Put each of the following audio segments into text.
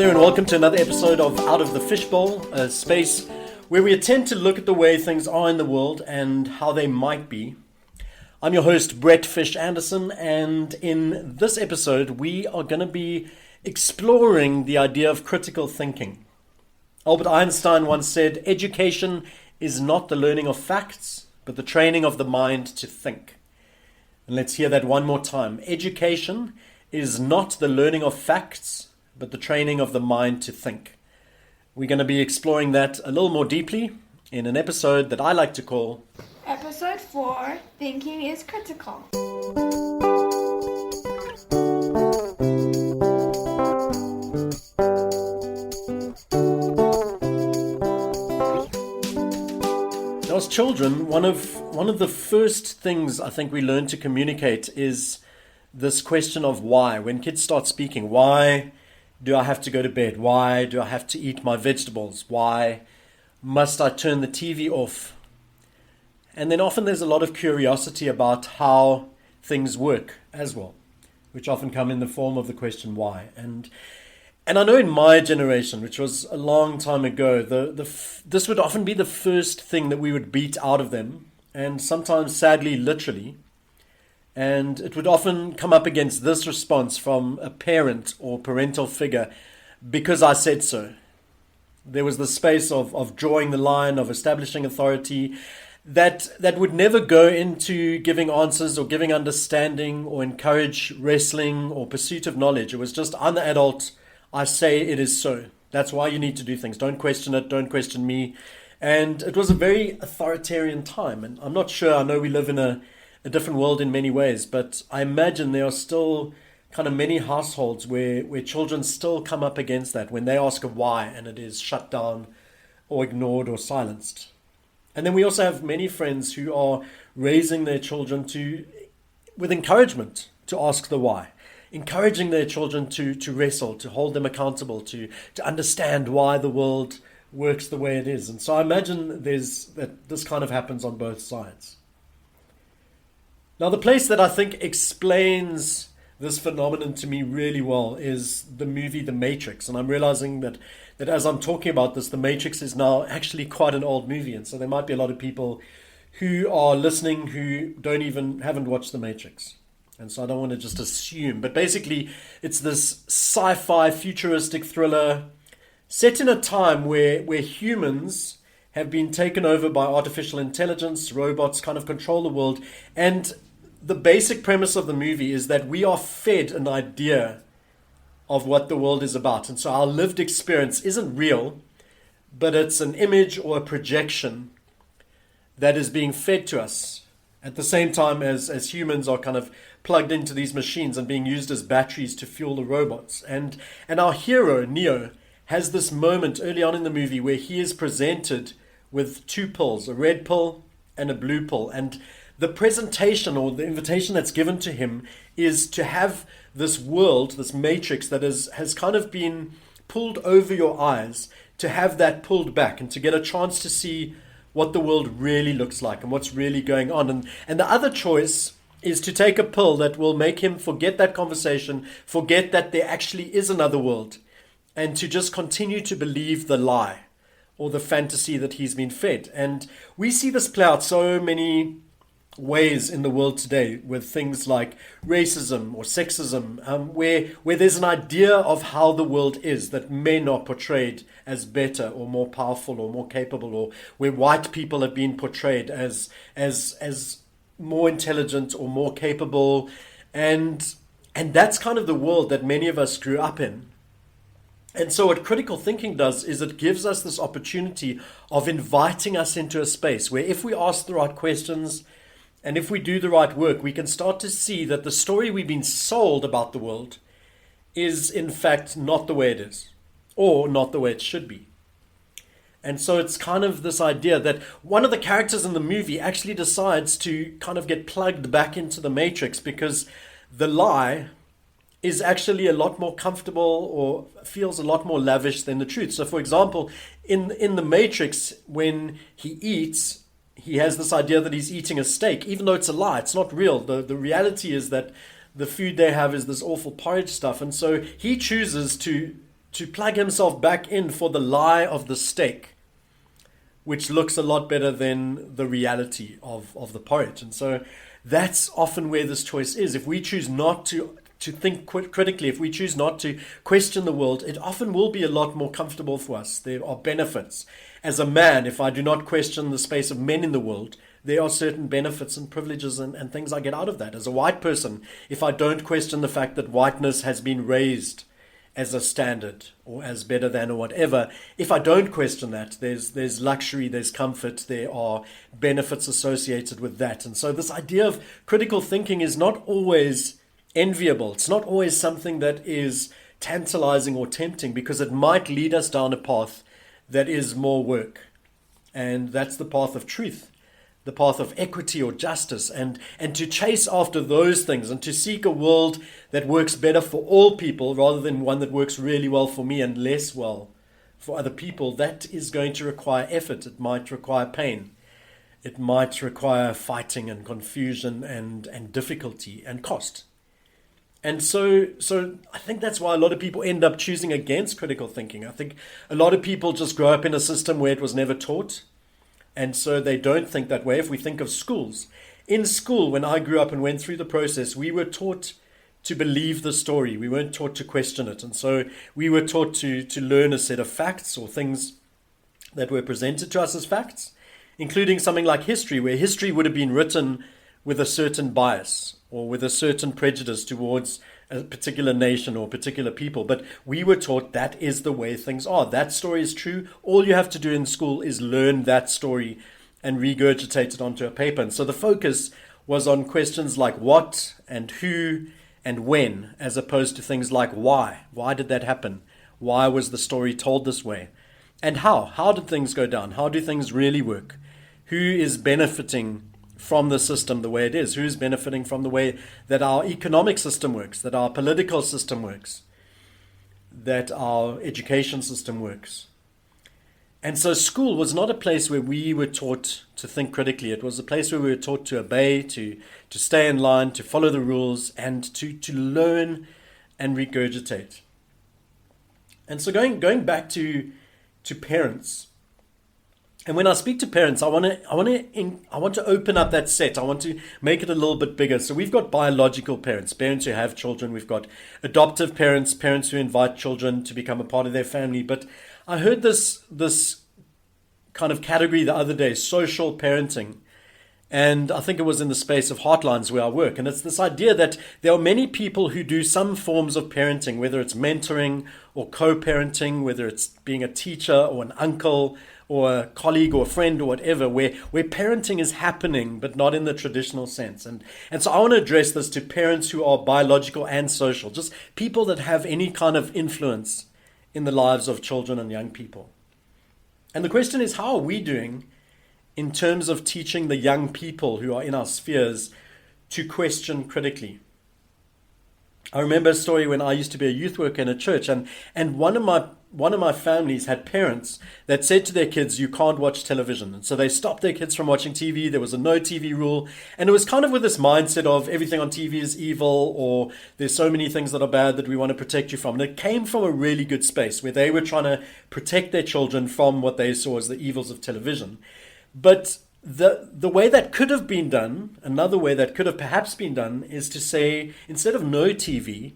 there, and welcome to another episode of Out of the Fishbowl, a space where we attempt to look at the way things are in the world and how they might be. I'm your host, BrettFish Anderson, and in this episode, we are going to be exploring the idea of critical thinking. Albert Einstein once said, "Education is not the learning of facts, but the training of the mind to think." And let's hear that one more time. Education is not the learning of facts, but the training of the mind to think. We're going to be exploring that a little more deeply in an episode that I like to call Episode 4, Thinking is Critical. Now, as children, one of the first things I think we learn to communicate is this question of why. When kids start speaking, why do I have to go to bed? Why do I have to eat my vegetables? Why must I turn the TV off? And then often there's a lot of curiosity about how things work as well, which often come in the form of the question why. And I know in my generation, which was a long time ago, this would often be the first thing that we would beat out of them, and sometimes sadly literally. And it would often come up against this response from a parent or parental figure: because I said so. There was the space of drawing the line, of establishing authority, that would never go into giving answers or giving understanding or encourage wrestling or pursuit of knowledge. It was just, I'm the adult, I say it is so. That's why you need to do things. Don't question it, don't question me. And it was a very authoritarian time. And I'm not sure, I know we live in a different world in many ways, but I imagine there are still kind of many households where children still come up against that when they ask a why and it is shut down or ignored or silenced. And then we also have many friends who are raising their children with encouragement to ask the why, encouraging their children to wrestle, to hold them accountable, to understand why the world works the way it is. And so I imagine that this kind of happens on both sides. Now, the place that I think explains this phenomenon to me really well is the movie The Matrix. And I'm realizing that as I'm talking about this, The Matrix is now actually quite an old movie. And so there might be a lot of people who are listening who haven't watched The Matrix. And so I don't want to just assume. But basically, it's this sci-fi futuristic thriller set in a time where humans have been taken over by artificial intelligence. Robots kind of control the world. And the basic premise of the movie is that we are fed an idea of what the world is about. And so our lived experience isn't real, but it's an image or a projection that is being fed to us at the same time as humans are kind of plugged into these machines and being used as batteries to fuel the robots. And our hero, Neo, has this moment early on in the movie where he is presented with two pills, a red pill and a blue pill. And the presentation or the invitation that's given to him is to have this world, this matrix that has kind of been pulled over your eyes, to have that pulled back and to get a chance to see what the world really looks like and what's really going on. And the other choice is to take a pill that will make him forget that conversation, forget that there actually is another world, and to just continue to believe the lie or the fantasy that he's been fed. And we see this play out so many ways in the world today with things like racism or sexism, where there's an idea of how the world is that men are portrayed as better or more powerful or more capable, or where white people have been portrayed as more intelligent or more capable, and that's kind of the world that many of us grew up in. And so what critical thinking does is it gives us this opportunity of inviting us into a space where if we ask the right questions and if we do the right work, we can start to see that the story we've been sold about the world is in fact not the way it is, or not the way it should be. And so it's kind of this idea that one of the characters in the movie actually decides to kind of get plugged back into the matrix because the lie is actually a lot more comfortable or feels a lot more lavish than the truth. So for example, in the Matrix, when he eats, he has this idea that he's eating a steak, even though it's a lie. It's not real. The reality is that the food they have is this awful porridge stuff. And so he chooses to to plug himself back in for the lie of the steak, which looks a lot better than the reality of the porridge. And so that's often where this choice is. If we choose not to think critically, if we choose not to question the world, it often will be a lot more comfortable for us. There are benefits. As a man, if I do not question the space of men in the world, there are certain benefits and privileges and things I get out of that. As a white person, if I don't question the fact that whiteness has been raised as a standard or as better than or whatever, if I don't question that, there's luxury, there's comfort, there are benefits associated with that. And so this idea of critical thinking is not always enviable. It's not always something that is tantalizing or tempting, because it might lead us down a path that is more work. And that's the path of truth, the path of equity or justice, and to chase after those things and to seek a world that works better for all people rather than one that works really well for me and less well for other people. That is going to require effort. It might require pain. It might require fighting and confusion and difficulty and cost. And so I think that's why a lot of people end up choosing against critical thinking. I think a lot of people just grow up in a system where it was never taught. And so they don't think that way. If we think of schools, in school, when I grew up and went through the process, we were taught to believe the story. We weren't taught to question it. And so we were taught to learn a set of facts or things that were presented to us as facts, including something like history, where history would have been written with a certain bias or with a certain prejudice towards a particular nation or particular people. But we were taught that is the way things are. That story is true. All you have to do in school is learn that story and regurgitate it onto a paper. And so the focus was on questions like what and who and when, as opposed to things like why. Why did that happen? Why was the story told this way? And how? How did things go down? How do things really work? Who is benefiting from the system the way it is? Who's benefiting from the way that our economic system works, that our political system works, that our education system works? And so school was not a place where we were taught to think critically. It was a place where we were taught to obey, to stay in line, to follow the rules, and to learn and regurgitate. And so going back to parents, and when I speak to parents, I want to open up that set. I want to make it a little bit bigger. So we've got biological parents, parents who have children. We've got adoptive parents, parents who invite children to become a part of their family. But I heard this kind of category the other day, social parenting. And I think it was in the space of Heartlines where I work. And it's this idea that there are many people who do some forms of parenting, whether it's mentoring or co-parenting, whether it's being a teacher or an uncle or a colleague or a friend or whatever, where parenting is happening, but not in the traditional sense. And so I want to address this to parents who are biological and social, just people that have any kind of influence in the lives of children and young people. And the question is, how are we doing in terms of teaching the young people who are in our spheres to question critically? I remember a story when I used to be a youth worker in a church, and one of my families had parents that said to their kids, you can't watch television. And so they stopped their kids from watching TV. There was a no TV rule. And it was kind of with this mindset of everything on TV is evil, or there's so many things that are bad that we want to protect you from. And it came from a really good space where they were trying to protect their children from what they saw as the evils of television. But the way that could have been done, another way that could have perhaps been done, is to say, instead of no TV,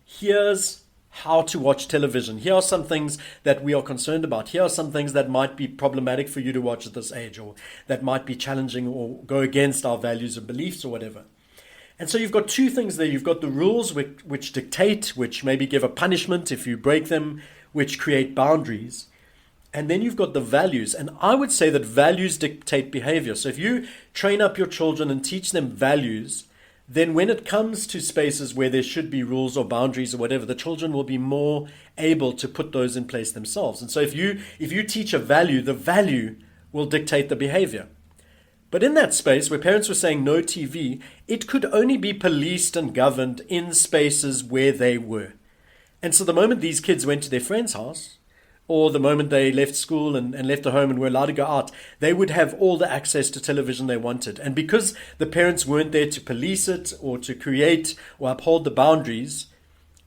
here's how to watch television. Here are some things that we are concerned about. Here are some things that might be problematic for you to watch at this age, or that might be challenging or go against our values and beliefs or whatever. And so you've got two things there. You've got the rules which dictate, which maybe give a punishment if you break them, which create boundaries. And then you've got the values. And I would say that values dictate behavior. So if you train up your children and teach them values, then when it comes to spaces where there should be rules or boundaries or whatever, the children will be more able to put those in place themselves. And so if you teach a value, the value will dictate the behavior. But in that space where parents were saying no TV, it could only be policed and governed in spaces where they were. And so the moment these kids went to their friend's house, or the moment they left school and left the home and were allowed to go out, they would have all the access to television they wanted. And because the parents weren't there to police it or to create or uphold the boundaries,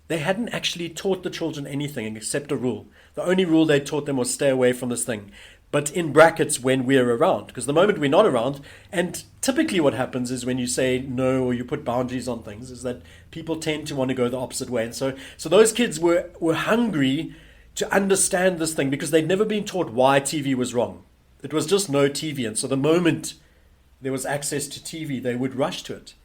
they hadn't actually taught the children anything except a rule. The only rule they taught them was stay away from this thing. But in brackets, when we're around. Because the moment we're not around, and typically what happens is when you say no or you put boundaries on things, is that people tend to want to go the opposite way. And so those kids were hungry to understand this thing because they'd never been taught why TV was wrong. It was just no TV. And so the moment there was access to TV, they would rush to it.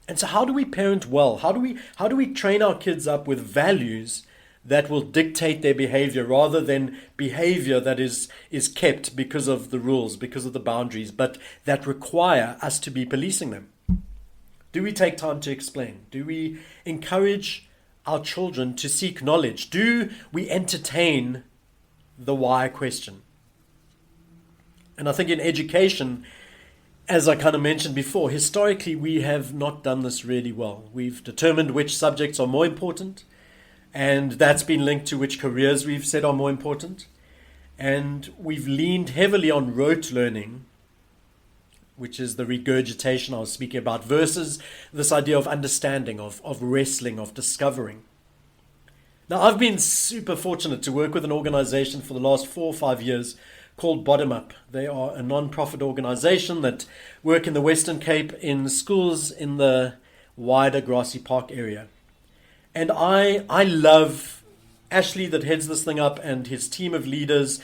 And so how do we parent well? How do we train our kids up with values that will dictate their behavior rather than behavior that is kept because of the rules, because of the boundaries, but that require us to be policing them? Do we take time to explain? Do we encourage our children to seek knowledge? Do we entertain the why question? And I think in education, as I kind of mentioned before, historically we have not done this really well. We've determined which subjects are more important, and that's been linked to which careers we've said are more important. And we've leaned heavily on rote learning, which is the regurgitation I was speaking about, versus this idea of understanding, of wrestling, of discovering. Now, I've been super fortunate to work with an organization for the last 4 or 5 years called Bottom Up. They are a non-profit organization that work in the Western Cape in schools in the wider Grassy Park area. And I love Ashley that heads this thing up and his team of leaders.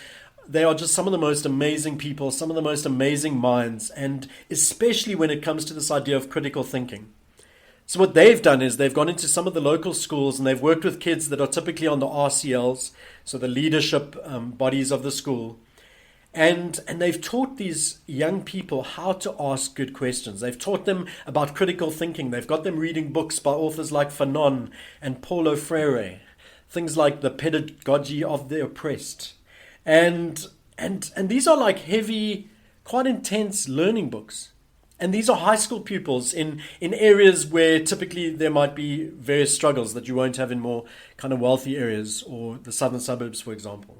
They are just some of the most amazing people, some of the most amazing minds, and especially when it comes to this idea of critical thinking. So what they've done is they've gone into some of the local schools and they've worked with kids that are typically on the RCLs, so the leadership bodies of the school. And they've taught these young people how to ask good questions. They've taught them about critical thinking. They've got them reading books by authors like Fanon and Paulo Freire, things like The Pedagogy of the Oppressed. And these are like heavy, quite intense learning books. And these are high school pupils in areas where typically there might be various struggles that you won't have in more kind of wealthy areas or the southern suburbs, for example.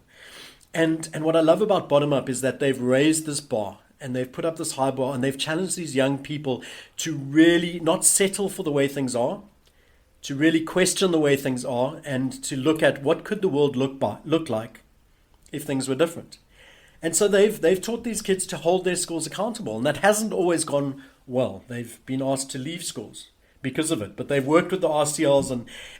And what I love about Bottom Up is that they've raised this bar and they've put up this high bar and they've challenged these young people to really not settle for the way things are, to really question the way things are, and to look at what could the world look like if things were different. And so they've taught these kids to hold their schools accountable, and that hasn't always gone well. They've been asked to leave schools because of it, but they've worked with the RCLs,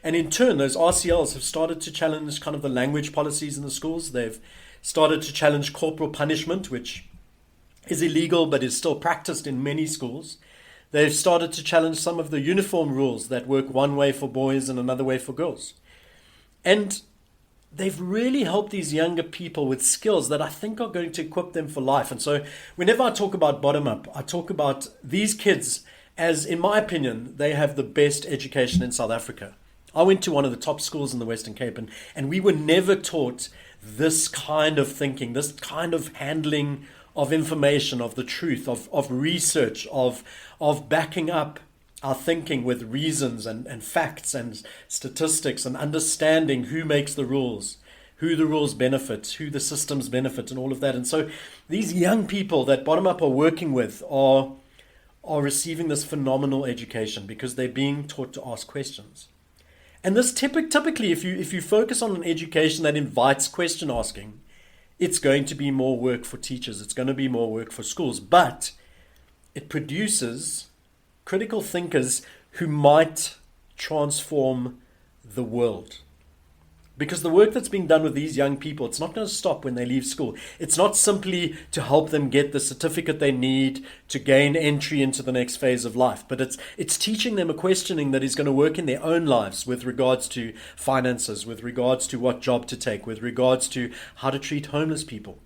and in turn those RCLs have started to challenge kind of the language policies in the schools. They've started to challenge corporal punishment, which is illegal but is still practiced in many schools. They've started to challenge some of the uniform rules that work one way for boys and another way for girls. And they've really helped these younger people with skills that I think are going to equip them for life. And so whenever I talk about Bottom Up, I talk about these kids as, in my opinion, they have the best education in South Africa. I went to one of the top schools in the Western Cape, and we were never taught this kind of thinking, this kind of handling of information, of the truth, of research, of backing up our thinking with reasons and facts and statistics and understanding who makes the rules, who the rules benefit, who the systems benefit, and all of that. And so these young people that Bottom Up are working with are receiving this phenomenal education because they're being taught to ask questions. And this typically, if you focus on an education that invites question asking, it's going to be more work for teachers. It's going to be more work for schools. But it produces critical thinkers who might transform the world. Because the work that's being done with these young people, it's not going to stop when they leave school. It's not simply to help them get the certificate they need to gain entry into the next phase of life, but it's teaching them a questioning that is going to work in their own lives with regards to finances, with regards to what job to take, with regards to how to treat homeless people,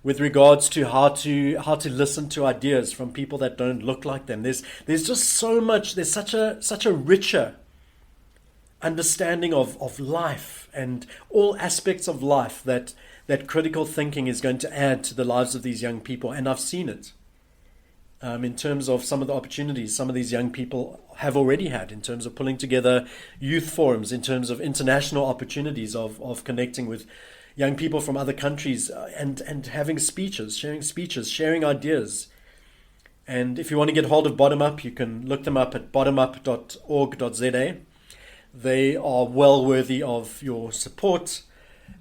with regards to how to listen to ideas from people that don't look like them. There's just so much. There's such a richer understanding of life and all aspects of life that critical thinking is going to add to the lives of these young people. And I've seen it in terms of some of the opportunities some of these young people have already had, in terms of pulling together youth forums, in terms of international opportunities of connecting with young people from other countries and having speeches, sharing ideas. And if you want to get hold of Bottom Up, you can look them up at bottomup.org.za. They are well worthy of your support.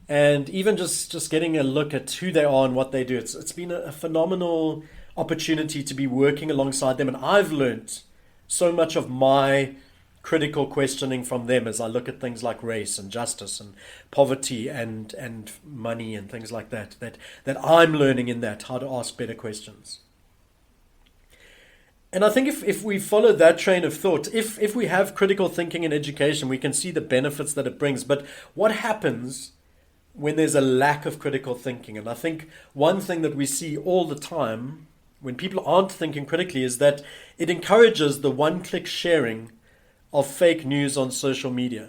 And even just getting a look at who they are and what they do, it's been a phenomenal opportunity to be working alongside them. And I've learned so much of my critical questioning from them as I look at things like race and justice and poverty and money and things like that I'm learning in that, how to ask better questions. And I think if we follow that train of thought, if we have critical thinking in education, we can see the benefits that it brings. But what happens when there's a lack of critical thinking? And I think one thing that we see all the time when people aren't thinking critically is that it encourages the one-click sharing of fake news on social media.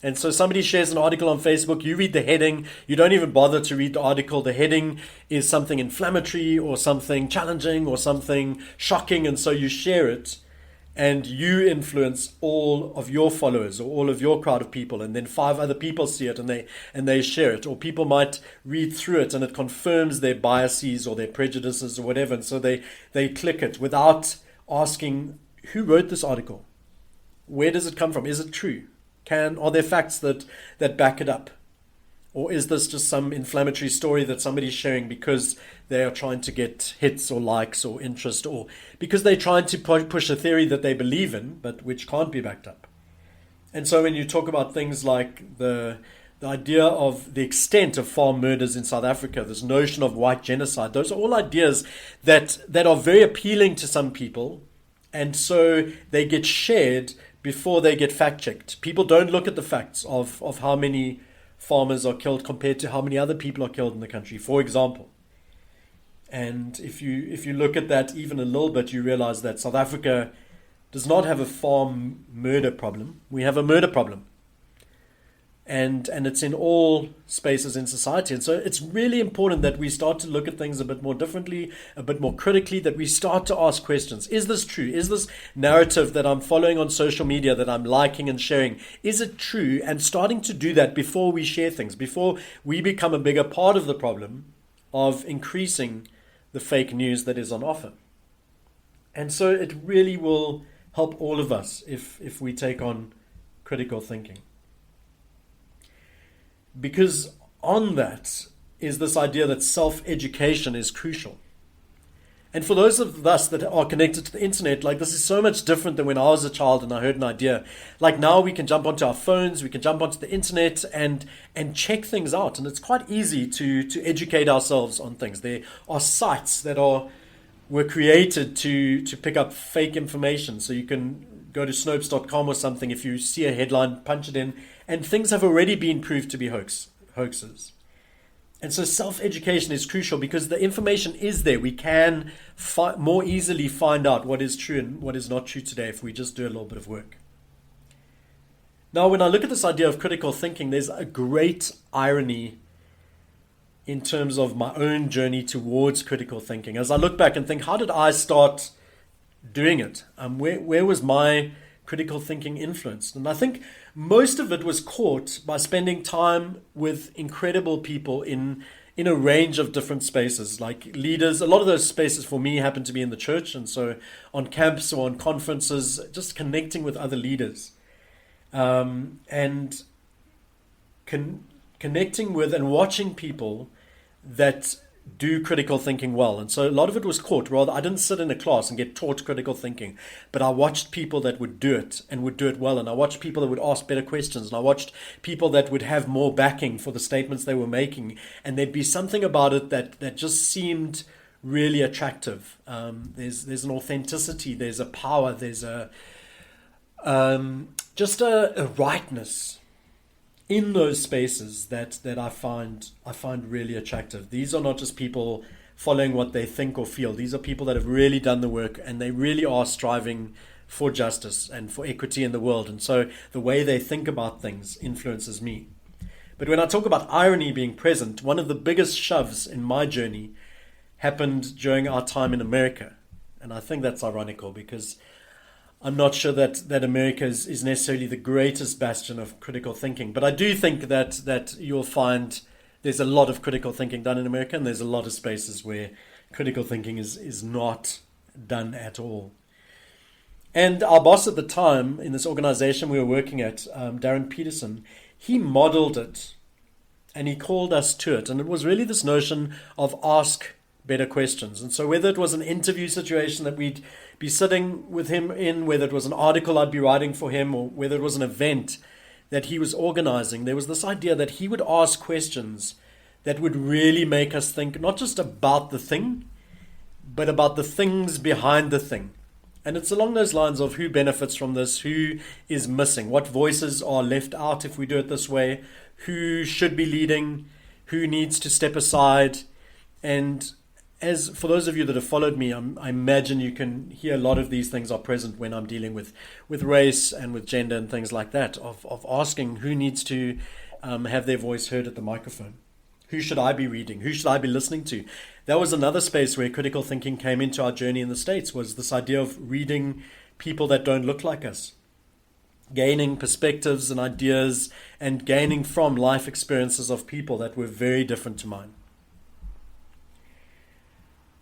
And so somebody shares an article on Facebook, you read the heading, you don't even bother to read the article. The heading is something inflammatory or something challenging or something shocking, and so you share it, and you influence all of your followers or all of your crowd of people, and then 5 other people see it and they share it. Or people might read through it and it confirms their biases or their prejudices or whatever, and so they click it without asking, who wrote this article? Where does it come from? Is it true? Are there facts that back it up? Or is this just some inflammatory story that somebody's sharing because they are trying to get hits or likes or interest, or because they're trying to push a theory that they believe in, but which can't be backed up? And so when you talk about things like the idea of the extent of farm murders in South Africa, this notion of white genocide, those are all ideas that are very appealing to some people, and so they get shared before they get fact-checked. People don't look at the facts of how many farmers are killed compared to how many other people are killed in the country, for example. And if you look at that even a little bit, you realize that South Africa does not have a farm murder problem. We have a murder problem. And it's in all spaces in society. And so it's really important that we start to look at things a bit more differently, a bit more critically, that we start to ask questions. Is this true? Is this narrative that I'm following on social media, that I'm liking and sharing, is it true? And starting to do that before we share things, before we become a bigger part of the problem of increasing the fake news that is on offer. And so it really will help all of us if we take on critical thinking. Because on that is this idea that self-education is crucial. And for those of us that are connected to the internet, like, this is so much different than when I was a child and I heard an idea. Like, now we can jump onto our phones, we can jump onto the internet and check things out. And it's quite easy to educate ourselves on things. There are sites that were created to pick up fake information. So you can go to Snopes.com or something. If you see a headline, punch it in, and things have already been proved to be hoaxes. And so self-education is crucial because the information is there. We can more easily find out what is true and what is not true today if we just do a little bit of work. Now, when I look at this idea of critical thinking, there's a great irony in terms of my own journey towards critical thinking. As I look back and think, how did I start doing it? Where was my critical thinking influenced? And I think most of it was caught by spending time with incredible people in a range of different spaces, like leaders. A lot of those spaces for me happen to be in the church, and so on camps or on conferences, just connecting with other leaders, and connecting with and watching people that do critical thinking well. And so a lot of it was caught. Rather, I didn't sit in a class and get taught critical thinking, but I watched people that would do it and would do it well. And I watched people that would ask better questions. And I watched people that would have more backing for the statements they were making. And there'd be something about it that just seemed really attractive. There's an authenticity, there's a power, there's just a rightness in those spaces that I find really attractive. These are not just people following what they think or feel. These are people that have really done the work, and they really are striving for justice and for equity in the world. And so the way they think about things influences me. But when I talk about irony being present, one of the biggest shoves in my journey happened during our time in America. And I think that's ironical because I'm not sure that America is necessarily the greatest bastion of critical thinking. But I do think that you'll find there's a lot of critical thinking done in America, and there's a lot of spaces where critical thinking is not done at all. And our boss at the time in this organization we were working at, Darren Peterson, he modeled it and he called us to it. And it was really this notion of ask better questions. And so whether it was an interview situation that we'd be sitting with him in, whether it was an article I'd be writing for him, or whether it was an event that he was organizing, there was this idea that he would ask questions that would really make us think not just about the thing, but about the things behind the thing. And it's along those lines of who benefits from this, who is missing, what voices are left out if we do it this way, who should be leading, who needs to step aside. And as for those of you that have followed me, I imagine you can hear a lot of these things are present when I'm dealing with race and with gender and things like that, of asking who needs to have their voice heard at the microphone. Who should I be reading? Who should I be listening to? That was another space where critical thinking came into our journey in the States, was this idea of reading people that don't look like us, gaining perspectives and ideas and gaining from life experiences of people that were very different to mine.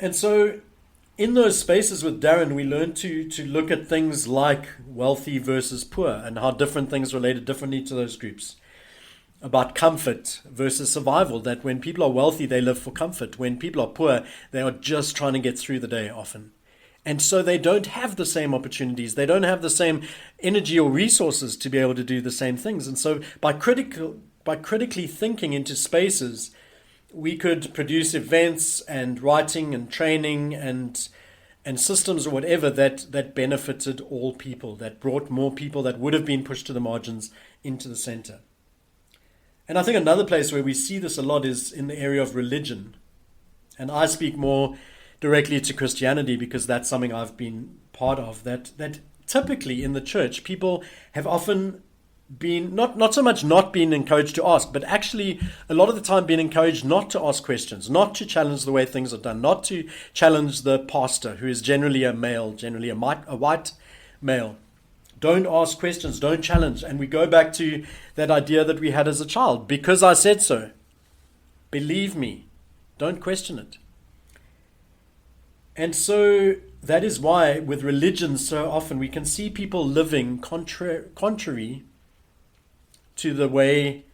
And so in those spaces with Darren, we learned to look at things like wealthy versus poor and how different things related differently to those groups. About comfort versus survival, that when people are wealthy, they live for comfort. When people are poor, they are just trying to get through the day often. And so they don't have the same opportunities. They don't have the same energy or resources to be able to do the same things. And so by critically thinking into spaces, we could produce events and writing and training and systems or whatever that benefited all people, that brought more people that would have been pushed to the margins into the center. And I think another place where we see this a lot is in the area of religion. And I speak more directly to Christianity because that's something I've been part of, that typically in the church, people have often been, not so much not being encouraged to ask, but actually a lot of the time being encouraged not to ask questions, not to challenge the way things are done, not to challenge the pastor, who is generally a male, generally a white male. Don't ask questions, don't challenge. And we go back to that idea that we had as a child. Because I said so. Believe me. Don't question it. And so that is why with religion so often we can see people living contrary to the way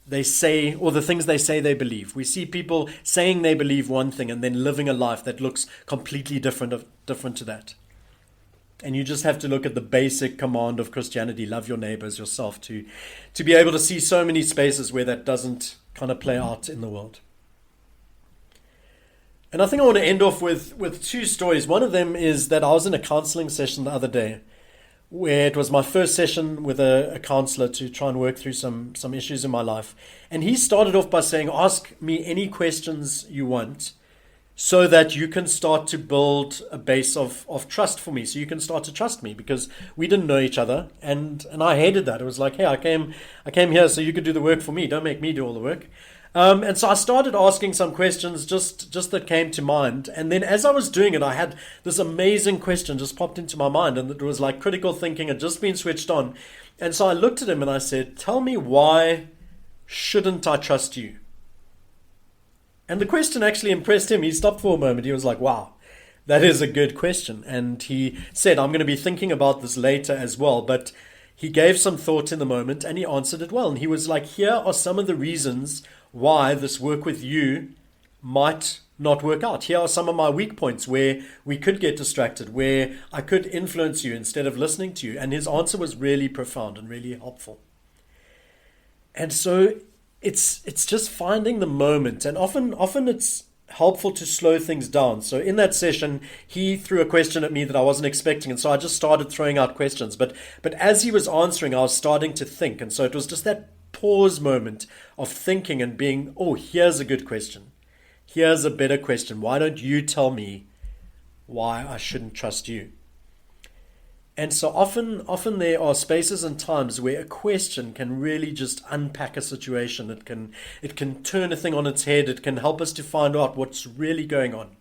they say, or the things they say they believe. We see people saying they believe one thing and then living a life that looks completely different to that. And you just have to look at the basic command of Christianity, love your neighbors yourself, to be able to see so many spaces where that doesn't kind of play out in the world. And I think I want to end off with two stories. One of them is that I was in a counseling session the other day, where it was my first session with a counselor to try and work through some issues in my life. And he started off by saying, ask me any questions you want, so that you can start to build a base of trust for me. So you can start to trust me, because we didn't know each other. And I hated that. It was like, hey, I came here so you could do the work for me. Don't make me do all the work. And so I started asking some questions just that came to mind. And then as I was doing it, I had this amazing question just popped into my mind. And it was like critical thinking had just been switched on. And so I looked at him and I said, tell me, why shouldn't I trust you? And the question actually impressed him. He stopped for a moment. He was like, wow, that is a good question. And he said, I'm going to be thinking about this later as well. But he gave some thought in the moment and he answered it well. And he was like, here are some of the reasons why this work with you might not work out. Here are some of my weak points where we could get distracted, where I could influence you instead of listening to you. And his answer was really profound and really helpful. And so it's just finding the moment, and often it's helpful to slow things down. So in that session, he threw a question at me that I wasn't expecting, and so I just started throwing out questions. But as he was answering, I was starting to think, and so it was just that pause moment of thinking and being, oh, here's a good question. Here's a better question. Why don't you tell me why I shouldn't trust you? And so often there are spaces and times where a question can really just unpack a situation. It can turn a thing on its head. It can help us to find out what's really going on.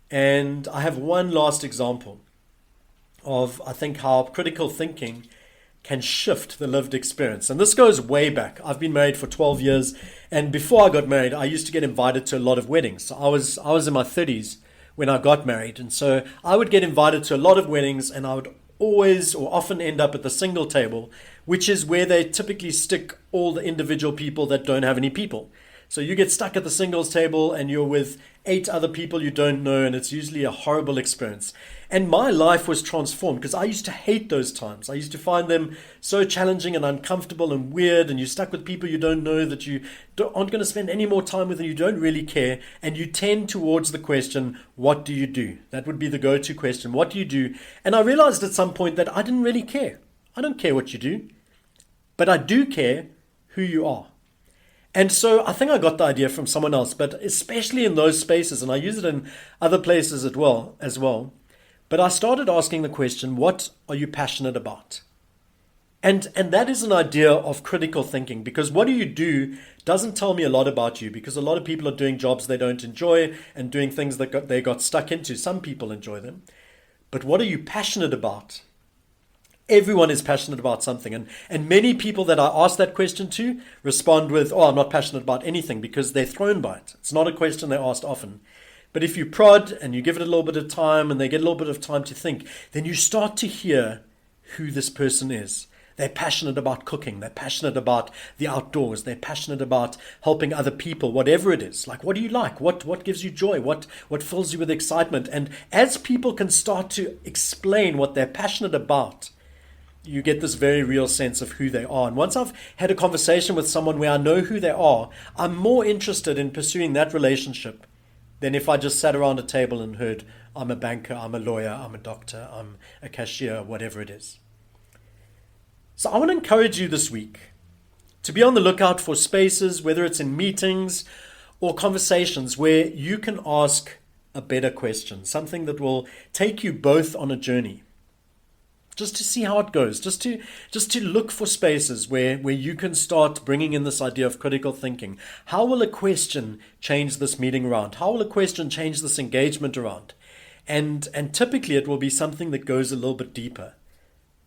And I have one last example of, I think, how critical thinking can shift the lived experience. And this goes way back. I've been married for 12 years. And before I got married, I used to get invited to a lot of weddings. So I was in my 30s when I got married. And so I would get invited to a lot of weddings, and I would always or often end up at the single table, which is where they typically stick all the individual people that don't have any people. So you get stuck at the singles table and you're with 8 other people you don't know, and it's usually a horrible experience. And my life was transformed because I used to hate those times. I used to find them so challenging and uncomfortable and weird, and you're stuck with people you don't know that you aren't going to spend any more time with and you don't really care, and you tend towards the question, what do you do? That would be the go-to question. What do you do? And I realized at some point that I didn't really care. I don't care what you do, but I do care who you are. And so I think I got the idea from someone else, but especially in those spaces, and I use it in other places as well. But I started asking the question, what are you passionate about? And that is an idea of critical thinking, because what do you do doesn't tell me a lot about you, because a lot of people are doing jobs they don't enjoy and doing things that they got stuck into. Some people enjoy them. But what are you passionate about? Everyone is passionate about something. And many people that I ask that question to respond with, I'm not passionate about anything, because they're thrown by it. It's not a question they're asked often. But if you prod and you give it a little bit of time and they get a little bit of time to think, then you start to hear who this person is. They're passionate about cooking. They're passionate about the outdoors. They're passionate about helping other people, whatever it is. Like, what do you like? What gives you joy? What fills you with excitement? And as people can start to explain what they're passionate about, you get this very real sense of who they are. And once I've had a conversation with someone where I know who they are, I'm more interested in pursuing that relationship than if I just sat around a table and heard, I'm a banker, I'm a lawyer, I'm a doctor, I'm a cashier, whatever it is. So I want to encourage you this week to be on the lookout for spaces, whether it's in meetings or conversations, where you can ask a better question, something that will take you both on a journey. Just to see how it goes, just to look for spaces where you can start bringing in this idea of critical thinking. How will a question change this meeting around? How will a question change this engagement around? And typically it will be something that goes a little bit deeper.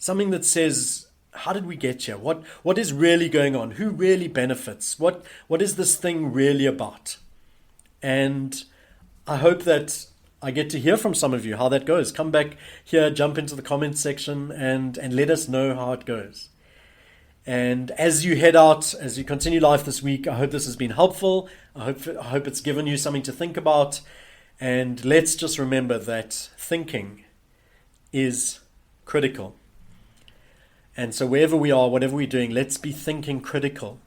Something that says, how did we get here? What is really going on? Who really benefits? What is this thing really about? And I hope that I get to hear from some of you how that goes. Come back here, jump into the comments section and let us know how it goes. And as you head out, as you continue life this week, I hope this has been helpful. I hope it's given you something to think about. And let's just remember that thinking is critical. And so wherever we are, whatever we're doing, let's be thinking critically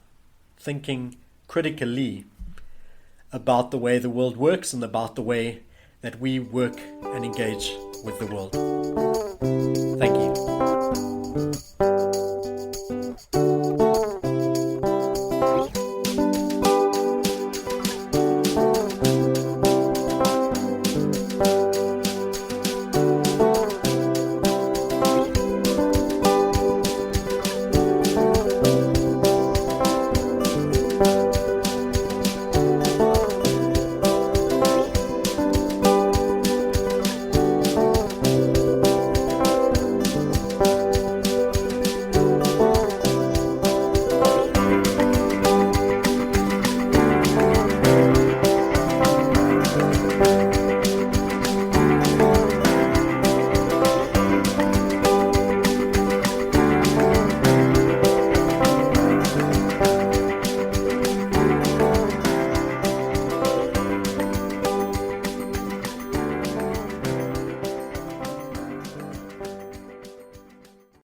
about the way the world works and about the way that we work and engage with the world. Thank you.